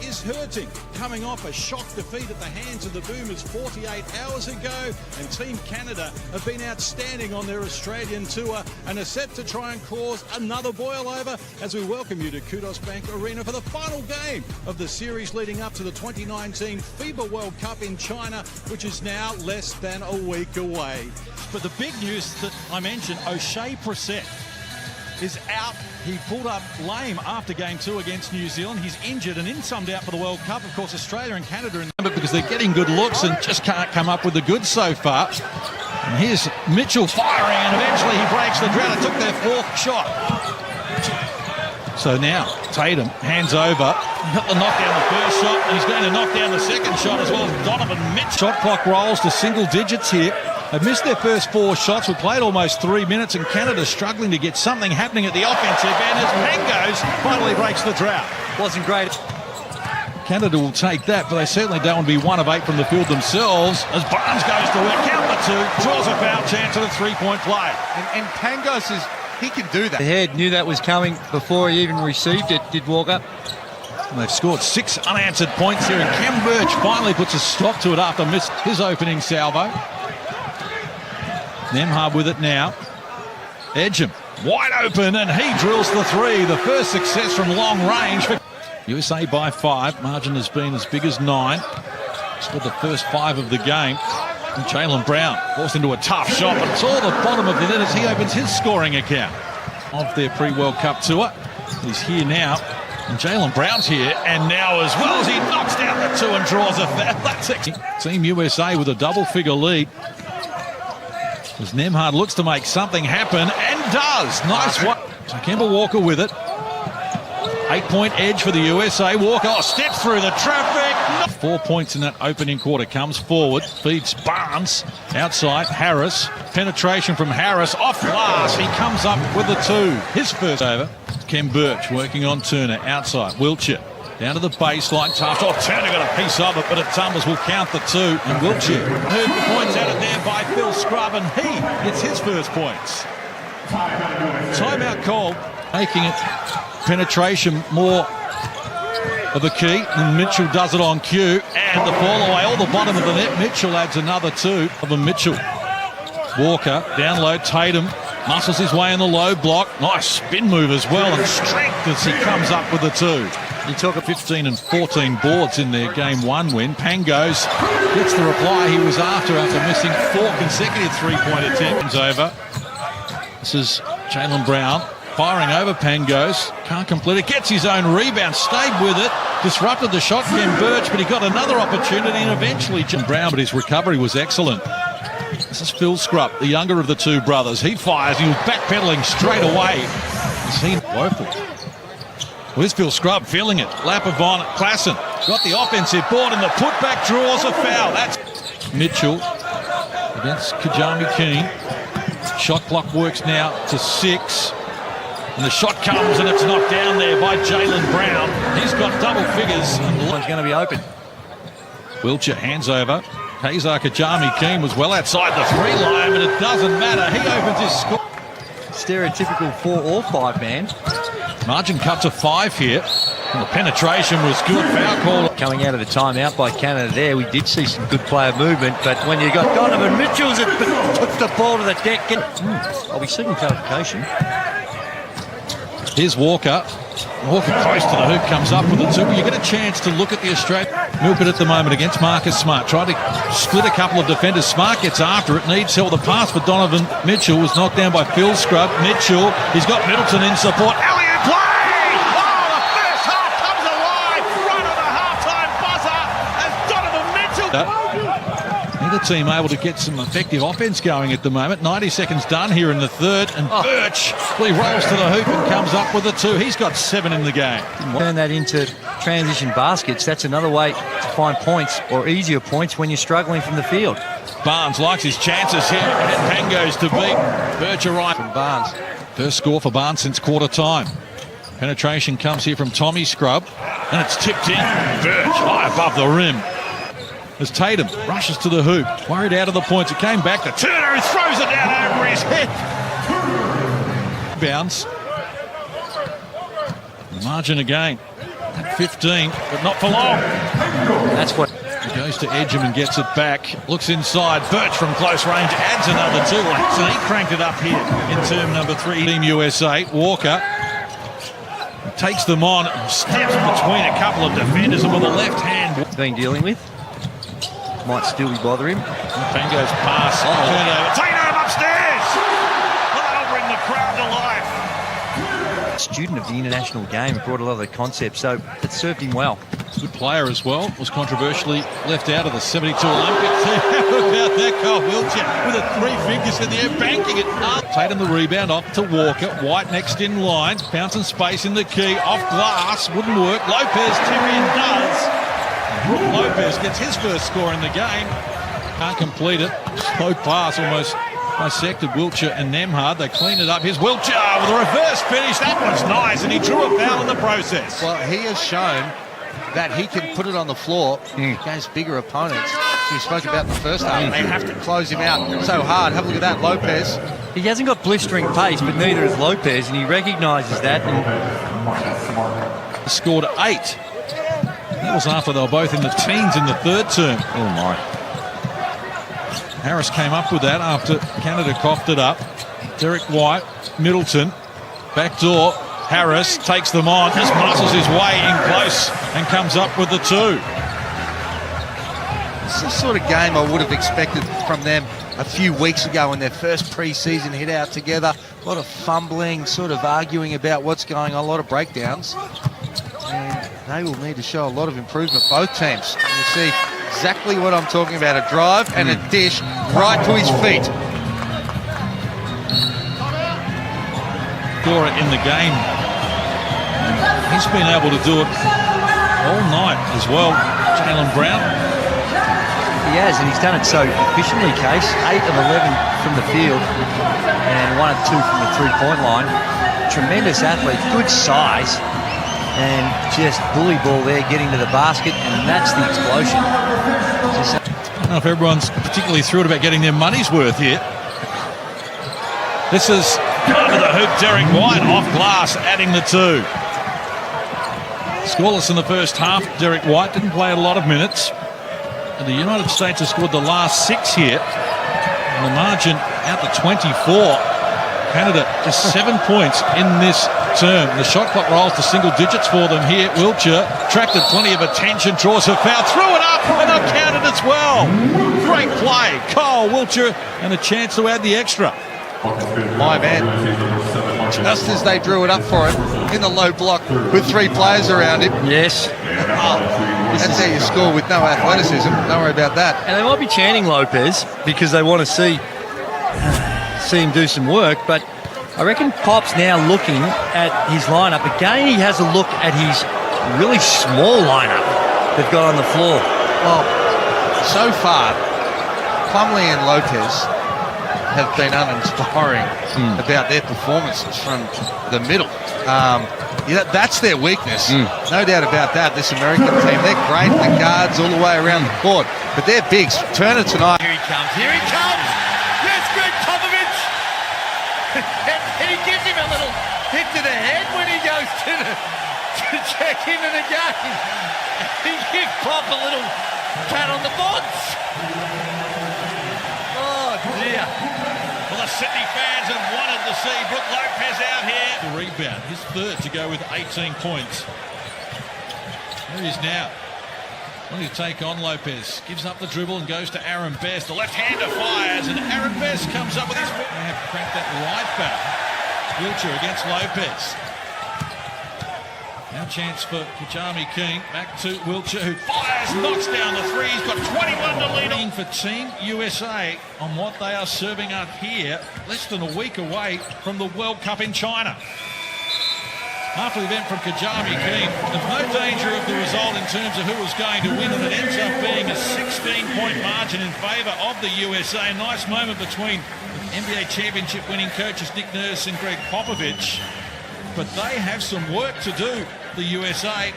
is hurting, coming off a shock defeat at the hands of the Boomers 48 hours ago, and Team Canada have been outstanding on their Australian tour and are set to try and cause another boil over as we welcome you to Kudos Bank Arena for the final game of the series leading up to the 2019 FIBA World Cup in China, which is now less than a week away. But the big news that I mentioned, O'Shea Brissett is out. He pulled up lame after game 2 against New Zealand. He's injured and in some doubt for the World Cup. Of course, Australia and Canada in the because they're getting good looks and just can't come up with the goods so far. And here's Mitchell firing, and eventually he breaks the drought. It took their 4th shot. So now Tatum hands over. He got the knockdown the first shot, and he's going to knock down the second shot as well as Donovan Mitchell. Shot clock rolls to single digits here. They've missed their first 4 shots. We played almost 3 minutes, and Canada's struggling to get something happening at the offensive end as Pangos finally breaks the drought. Wasn't great. Canada will take that, but they certainly don't want to be 1 of 8 from the field themselves. As Barnes goes to work, count the 2, draws a foul chance at a 3-point play. And Pangos he can do that. The head knew that was coming before he even received it, did Walker. And they've scored 6 unanswered points here, and Cam Birch finally puts a stop to it after missed his opening salvo. Nemhard with it now. Edgeham wide open, and he drills the 3. The first success from long range for USA by 5. Margin has been as big as 9. Scored the first 5 of the game. And Jaylen Brown forced into a tough shot, but it's all the bottom of the net as he opens his scoring account of their pre-World Cup tour. He's here now, and Jaylen Brown's here, and now as well as he knocks down the 2 and draws a foul. That's it. Team USA with a double-figure lead. As Nemhard looks to make something happen, and does. Nice one. So Kemba Walker with it. 8-point edge for the USA. Walker steps through the traffic. 4 points in that opening quarter. Comes forward, feeds Barnes. Outside, Harris. Penetration from Harris. Off glass. He comes up with the 2. His first over. Ken Birch working on Turner. Outside, Wiltshire. Down to the baseline, tough. Oh, Turner got a piece of it, but it tumbles. Will count the 2. And Wiltshire heard the points out of there by Phil Scrubb, and he gets his first points. Timeout call, making it penetration more of the key. And Mitchell does it on cue. And the fall away, all the bottom of the net. Mitchell adds another 2 of a Mitchell. Walker, down low, Tatum. Muscles his way in the low block. Nice spin move as well, and strength as he comes up with the 2. He took a 15 and 14 boards in their game 1 win. Pangos gets the reply he was after missing 4 consecutive 3-point attempts. Over. This is Jaylen Brown firing over Pangos. Can't complete it. Gets his own rebound. Stayed with it. Disrupted the shot, Ken Birch, but he got another opportunity, and eventually Brown, but his recovery was excellent. This is Phil Scrubb, the younger of the 2 brothers. He fires. He was backpedaling straight away. He's woeful. Where's Phil Scrubb feeling it? Lapavon, Klassen got the offensive board, and the putback draws a foul. That's Mitchell against Kajami Keane. Shot clock works now to 6. And the shot comes, and it's knocked down there by Jaylen Brown. He's got double figures. And the line's going to be open. Wiltshire hands over. Hazar Kajami Keane was well outside the 3 line, but it doesn't matter. He opens his score. Stereotypical 4 or 5 man. Margin cut to 5 here. And the penetration was good. Foul call. Coming out of the timeout by Canada there, we did see some good player movement, but when you got Donovan Mitchell that puts the ball to the deck, I'll be seeking clarification. Here's Walker. Walker close to the hoop, comes up with the 2. You get a chance to look at the Australian. Milk it at the moment against Marcus Smart. Tried to split a couple of defenders. Smart gets after it. Needs help. The pass for Donovan Mitchell was knocked down by Phil Scrubb. Mitchell, he's got Middleton in support. Alley-oop play! Oh, the first half comes alive. Right on the halftime buzzer as Donovan Mitchell. Neither team able to get some effective offense going at the moment. 90 seconds done here in the 3rd, and Birch, he rolls to the hoop and comes up with the 2. He's got 7 in the game. Turn that into transition baskets. That's another way to find points, or easier points, when you're struggling from the field. Barnes likes his chances here, and Pangos to beat Birch arrives from Barnes. First score for Barnes since quarter time. Penetration comes here from Tommy Scrubb, and it's tipped in. Birch high above the rim. As Tatum rushes to the hoop, worried out of the points. It came back to Turner, who throws it down over his head. Bounce. Margin again. 15, but not for long. That's what... He goes to Edgem and gets it back. Looks inside. Birch from close range adds another 2. So he cranked it up here in term number 3. Team USA. Walker takes them on, steps between a couple of defenders, and with a left hand. He's been dealing with. Might still be bothering him. Pango's pass. Turnover. Tatum upstairs! Well, that'll bring the crowd to life. Student of the international game, brought a lot of the concepts, so it served him well. Good player as well. Was controversially left out of the 72 Olympic team. How about that? Kyle Wiltshire with it 3 fingers in the air, banking it up. Tatum the rebound off to Walker. White next in line. Bouncing space in the key. Off glass. Wouldn't work. Lopez tip-in does. Brook Lopez gets his first score in the game. Can't complete it. Slow pass almost dissected Wiltshire and Nemhard. They clean it up. Here's Wiltshire with a reverse finish. That was nice, and he drew a foul in the process. Well, he has shown that he can put it on the floor against bigger opponents. We spoke about in the first half. They have to close him out so hard. Have a look at that, Lopez. He hasn't got blistering pace, but neither has Lopez, and he recognises that. He scored 8. That was after they were both in the teens in the third term. Oh my. Harris came up with that after Canada coughed it up. Derek White, Middleton, backdoor. Harris takes them on, just muscles his way in close and comes up with the 2. It's the sort of game I would have expected from them a few weeks ago in their first pre-season hit out together. A lot of fumbling, sort of arguing about what's going on, a lot of breakdowns. And they will need to show a lot of improvement, both teams. And you see exactly what I'm talking about, a drive and a dish right to his feet. Dora in the game. He's been able to do it all night as well. Jaylen Brown. He has, and he's done it so efficiently, Case. 8 of 11 from the field and 1 of 2 from the three-point line. Tremendous athlete, good size, and just bully ball there, getting to the basket, and that's the explosion. I don't know if everyone's particularly thrilled about getting their money's worth here. This is under the hoop, Derek White off glass, adding the 2. Scoreless in the first half. Derek White didn't play a lot of minutes. And the United States has scored the last 6 here. And the margin out to 24. Canada just 7 points in this term. The shot clock rolls to single digits for them here. Wiltshire attracted plenty of attention, draws a foul, threw it up, and not counted as well. Great play. Kyle Wiltshire, and a chance to add the extra. My man, just as they drew it up for him in the low block with 3 players around him. Yes. That's how you score with no athleticism. Don't worry about that. And they might be chanting Lopez because they want to see him do some work, but I reckon Pop's now looking at his lineup. Again, he has a look at his really small lineup they've got on the floor. Well, so far, Plumlee and Lopez have been uninspiring about their performances from the middle. That's their weakness. No doubt about that. This American team, they're great, the guards all the way around the court, but they're bigs. Turner tonight. Here he comes. Yes, good, Popovich. And he gives him a little hit to the head when he goes to check into the game. He gives Pop a little pat on the bods. Oh, dear. Well, the Sydney fans have wanted to see Brook Lopez out here. The rebound, his third to go with 18 points. There he is now. Wanting to take on Lopez. Gives up the dribble and goes to Aaron Best. The left-hander fires, and Aaron Best comes up with his... They have cranked that right back. Wiltshire against Lopez. Now chance for Kajami King. Back to Wiltshire, who fires, knocks down the 3. He's got 21 to lead on for Team USA on what they are serving up here, less than a week away from the World Cup in China. After the event from Kajami King, there's no danger of the result in terms of who was going to win, and it ends up being a 16-point margin in favour of the USA. A nice moment between NBA championship winning coaches Nick Nurse and Greg Popovich. But they have some work to do, the USA.